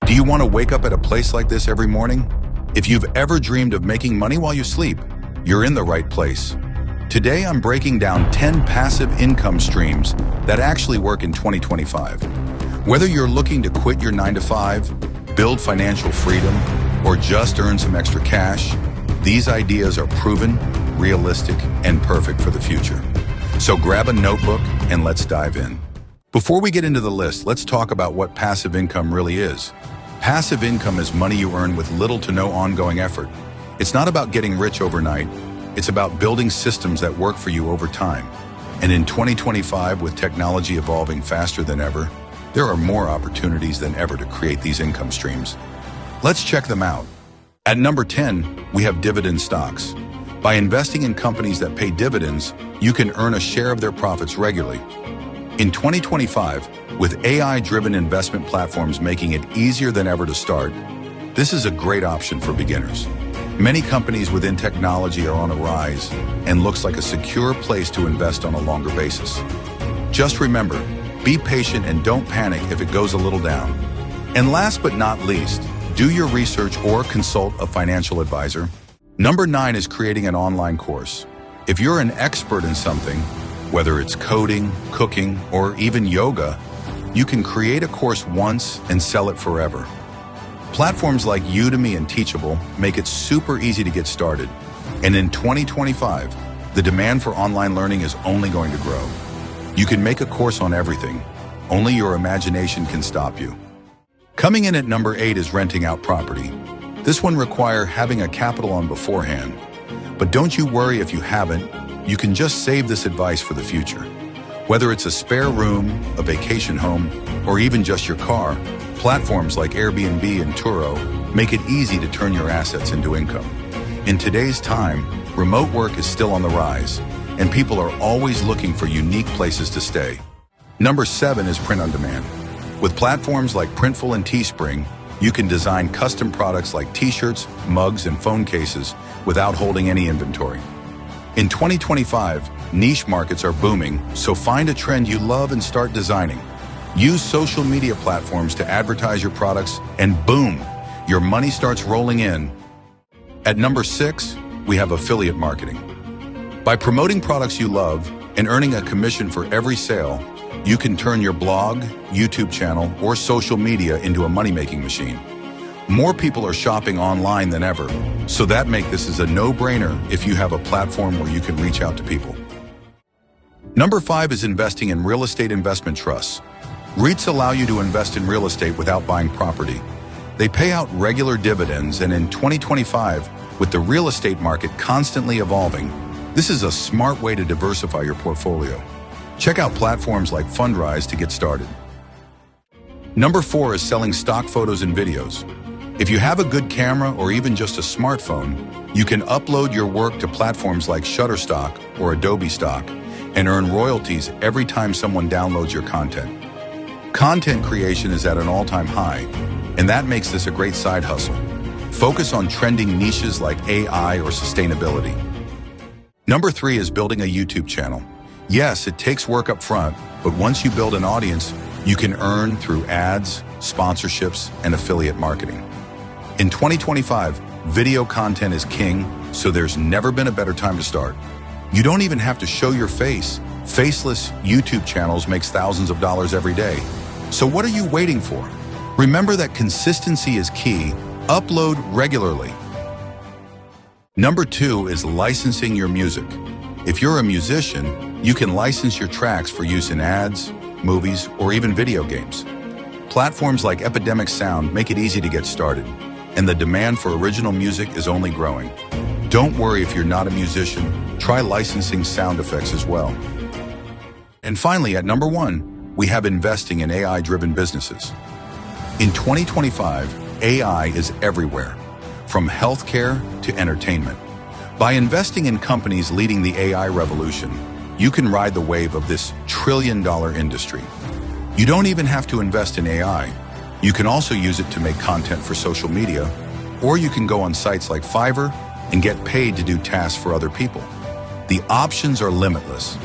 Do you want to wake up at a place like this every morning? If you've ever dreamed of making money while you sleep, you're in the right place. Today, I'm breaking down 10 passive income streams that actually work in 2025. Whether you're looking to quit your 9-to-5, build financial freedom, or just earn some extra cash, these ideas are proven, realistic, and perfect for the future. So grab a notebook and let's dive in. Before we get into the list, let's talk about what passive income really is. Passive income is money you earn with little to no ongoing effort. It's not about getting rich overnight. It's about building systems that work for you over time. And in 2025, with technology evolving faster than ever, there are more opportunities than ever to create these income streams. Let's check them out. At number 10, we have dividend stocks. By investing in companies that pay dividends, you can earn a share of their profits regularly. In 2025, with AI-driven investment platforms making it easier than ever to start, this is a great option for beginners. Many companies within technology are on a rise and looks like a secure place to invest on a longer basis. Just remember, be patient and don't panic if it goes a little down. And last but not least, do your research or consult a financial advisor. Number 9 is creating an online course. If you're an expert in something, whether it's coding, cooking, or even yoga, you can create a course once and sell it forever. Platforms like Udemy and Teachable make it super easy to get started. And in 2025, the demand for online learning is only going to grow. You can make a course on everything. Only your imagination can stop you. Coming in at number 8 is renting out property. This one requires having a capital on beforehand. But don't you worry if you haven't. You can just save this advice for the future. Whether it's a spare room, a vacation home, or even just your car, platforms like Airbnb and Turo make it easy to turn your assets into income. In today's time, remote work is still on the rise, and people are always looking for unique places to stay. Number 7 is print on demand. With platforms like Printful and Teespring, you can design custom products like t-shirts, mugs, and phone cases without holding any inventory. In 2025, niche markets are booming, so find a trend you love and start designing. Use social media platforms to advertise your products, and boom, your money starts rolling in. At number 6, we have affiliate marketing. By promoting products you love and earning a commission for every sale, you can turn your blog, YouTube channel, or social media into a money-making machine. More people are shopping online than ever, so that makes this as a no-brainer if you have a platform where you can reach out to people. Number 5 is investing in real estate investment trusts. REITs allow you to invest in real estate without buying property. They pay out regular dividends, and in 2025, with the real estate market constantly evolving, this is a smart way to diversify your portfolio. Check out platforms like Fundrise to get started. Number 4 is selling stock photos and videos. If you have a good camera or even just a smartphone, you can upload your work to platforms like Shutterstock or Adobe Stock and earn royalties every time someone downloads your content. Content creation is at an all-time high, and that makes this a great side hustle. Focus on trending niches like AI or sustainability. Number 3 is building a YouTube channel. Yes, it takes work up front, but once you build an audience, you can earn through ads, sponsorships, and affiliate marketing. In 2025, video content is king, so there's never been a better time to start. You don't even have to show your face. Faceless YouTube channels makes thousands of dollars every day. So what are you waiting for? Remember that consistency is key. Upload regularly. Number 2 is licensing your music. If you're a musician, you can license your tracks for use in ads, movies, or even video games. Platforms like Epidemic Sound make it easy to get started, and the demand for original music is only growing. Don't worry if you're not a musician, try licensing sound effects as well. And finally, at number 1, we have investing in AI-driven businesses. In 2025, AI is everywhere, from healthcare to entertainment. By investing in companies leading the AI revolution, you can ride the wave of this trillion-dollar industry. You don't even have to invest in AI. You can also use it to make content for social media, or you can go on sites like Fiverr and get paid to do tasks for other people. The options are limitless.